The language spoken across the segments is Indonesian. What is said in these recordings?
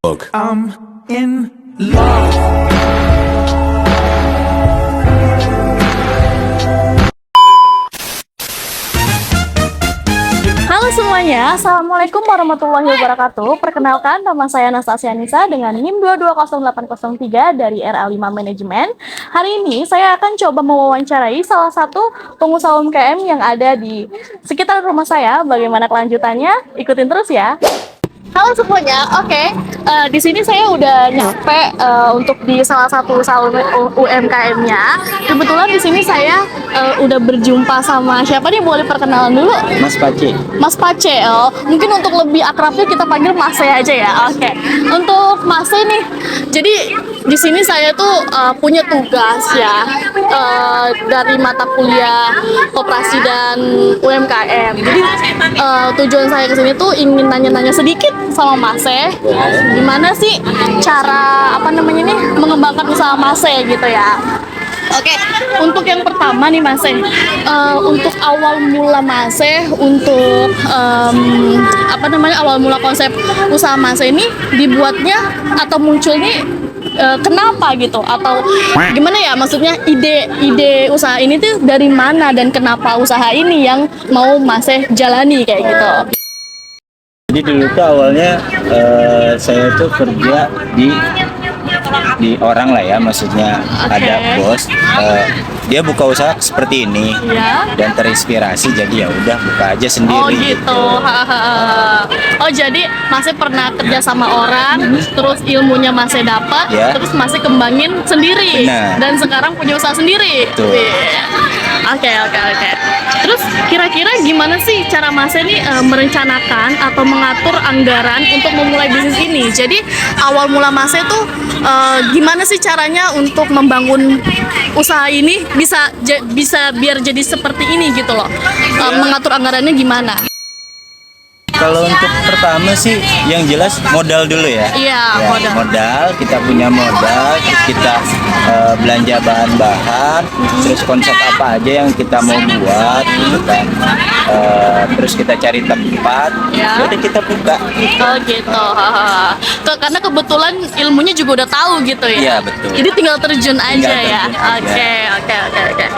I'm in love. Halo semuanya, Assalamualaikum warahmatullahi wabarakatuh. Perkenalkan, nama saya Anastasia Nisa dengan NIM 220803 dari RA5 Manajemen. Hari ini saya akan coba mewawancarai salah satu pengusaha UMKM yang ada di sekitar rumah saya. Bagaimana kelanjutannya? Ikutin terus ya. Halo semuanya, di sini saya udah nyampe untuk di salah satu usaha UMKM-nya. Kebetulan di sini saya udah berjumpa sama siapa nih? Boleh perkenalan dulu? Mas Pace. Mas Pace, mungkin untuk lebih akrabnya kita panggil Mas E aja ya. Oke. Untuk Mas E nih, jadi di sini saya tuh punya tugas ya dari mata kuliah Koperasi dan UMKM. Jadi tujuan saya kesini tuh ingin nanya-nanya sedikit sama Mas E, gimana sih cara mengembangkan usaha Mas E gitu ya. Oke, untuk yang pertama nih Mas E, untuk awal mula Mas E, untuk awal mula konsep usaha Mas E ini dibuatnya atau muncul nih kenapa gitu, atau gimana ya, maksudnya ide usaha ini tuh dari mana dan kenapa usaha ini yang mau Mas E jalani kayak gitu. Jadi dulu tuh awalnya saya tuh kerja di orang lah ya, maksudnya ada bos, dia buka usaha seperti ini Ya. dan terinspirasi, jadi ya udah buka aja sendiri. Oh gitu. Oh jadi Mas E pernah kerja sama orang, terus ilmunya Mas E dapat, Ya. terus Mas E kembangin sendiri, Benar. dan sekarang punya usaha sendiri. Betul. Oke. Terus kira-kira gimana sih cara Mas E nih merencanakan atau mengatur anggaran untuk memulai bisnis ini? Jadi awal mula Mas E tuh gimana sih caranya untuk membangun usaha ini bisa biar jadi seperti ini gitu loh. Mengatur anggarannya gimana? Kalau untuk pertama sih yang jelas modal dulu ya. Iya, Ya, modal, kita punya modal, terus kita belanja bahan-bahan, terus konsep apa aja yang kita mau buat gitu kan. Terus kita cari tempat, Ya. udah kita buka gitu. Oh gitu. Karena kebetulan ilmunya juga udah tahu gitu ya. Iya, betul. Jadi tinggal terjun aja Tinggal ya. terjun aja. Oke.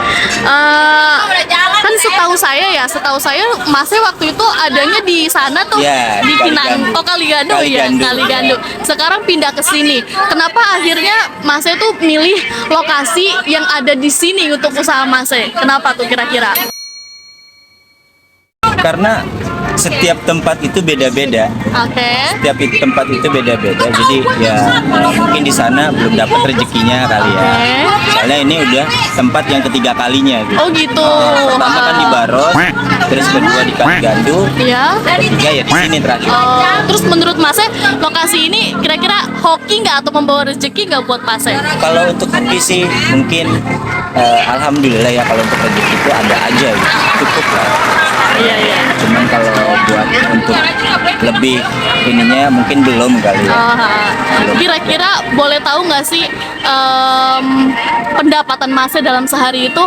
Kan setahu saya Mas E waktu itu adanya di sana tuh, Iya, di di Kaligandu. Kaligandu ya, Kaligandu. Kaligandu. Sekarang pindah ke sini. Kenapa akhirnya Mas E tuh milih lokasi yang ada di sini untuk usaha Mas E? Kenapa tuh kira-kira? Karena setiap tempat itu beda-beda. Oke. Setiap tempat itu beda-beda, jadi ya mungkin di sana belum dapat rezekinya kali ya. Soalnya ini udah tempat yang ketiga kalinya gitu. Oh gitu. Pertama kan di Baros, terus kedua di Kaligandu, Ya. ketiga ya di sini terakhir. Terus menurut Mas E, lokasi ini kira-kira hoki nggak atau membawa rezeki nggak buat Mas E? Kalau untuk hoki sih mungkin alhamdulillah ya, kalau untuk rezeki itu ada aja gitu. Cukup lah. Iya. Cuman kalau buat untuk lebih ininya mungkin belum kali ya. Kira-kira boleh tahu nggak sih pendapatan Mas E dalam sehari itu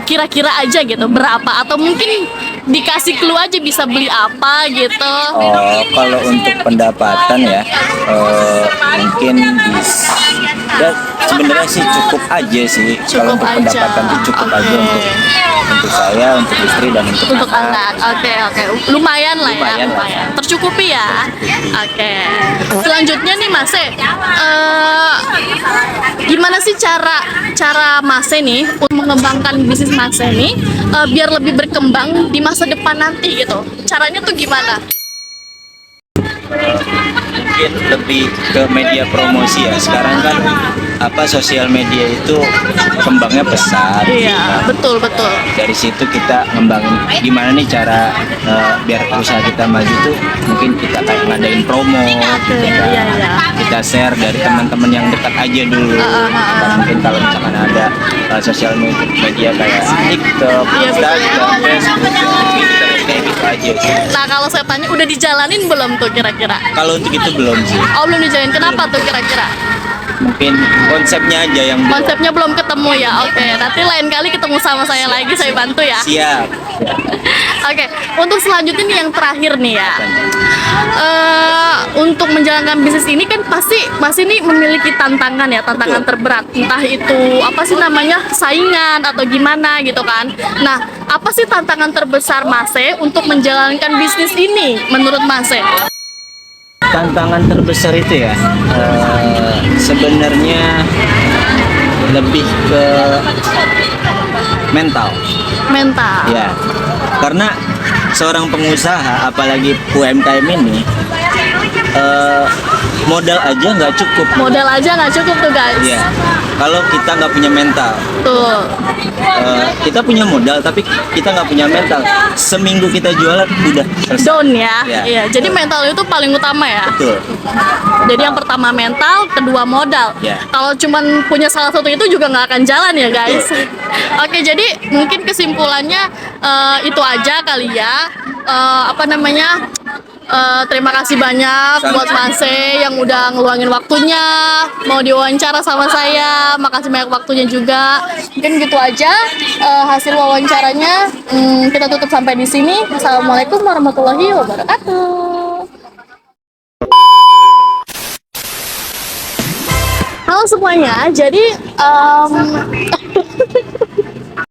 kira-kira aja gitu berapa, atau mungkin dikasih clue aja bisa beli apa gitu? Oh, kalau untuk pendapatan ya, mungkin bisa. Ya, sebenarnya sih cukup aja sih. Kalau Cukup untuk aja. pendapatan itu cukup aja untuk saya, untuk istri dan untuk Anak. Oke. Lumayan lah ya. Lumayan lah. Tercukupi ya. Oke. Selanjutnya nih Mas E, gimana sih cara Mas E nih untuk mengembangkan bisnis Mas E nih biar lebih berkembang di masa depan nanti gitu? Caranya tuh gimana? mungkin lebih ke media promosi ya. Sekarang kan sosial media itu kembangnya pesat. Iya, betul. Dari situ kita ngembangin gimana nih cara biar usaha kita maju tuh, mungkin kita kayak ngadain promo gitu kan. Iya. Kita share dari teman-teman yang dekat aja dulu. Dan mungkin kalau misalkan ada sosial media kayak TikTok, Instagram, Facebook, Twitter, kayak gitu aja sih. Nah, kalau saya tanya udah dijalanin belum tuh kira-kira? Kalau untuk itu belum sih. Oh, belum dijalanin. Kenapa tuh kira-kira? Mungkin konsepnya aja yang belum. Konsepnya belum ketemu ya. Oke, nanti lain kali ketemu sama saya lagi, saya bantu ya. Siap. Oke, untuk selanjutnya nih yang terakhir nih ya. Untuk menjalankan bisnis ini kan pasti nih memiliki tantangan ya, tantangan Betul. terberat. Entah itu apa sih namanya, saingan atau gimana gitu kan. Nah, apa sih tantangan terbesar Mase untuk menjalankan bisnis ini menurut Mase? Tantangan terbesar itu ya, sebenarnya lebih ke mental. Mental. Ya, karena seorang pengusaha, apalagi UMKM ini, modal aja nggak cukup. Modal aja nggak cukup tuh guys. Ya, kalau kita nggak punya mental, Tuh. kita punya modal tapi kita nggak punya mental. Seminggu kita jualan udah selesai. Down ya. Ya. Iya, jadi mental itu paling utama ya. Betul. Jadi yang pertama mental, kedua modal. Ya. Kalau cuman punya salah satu itu juga nggak akan jalan ya guys. Oke, jadi mungkin kesimpulannya itu aja kali ya. Apa namanya? Terima kasih banyak buat Mase yang udah ngeluangin waktunya mau diwawancara sama saya. Makasih banyak waktunya juga. Mungkin gitu aja hasil wawancaranya. Kita tutup sampai di sini. Assalamualaikum warahmatullahi wabarakatuh. Halo semuanya, jadi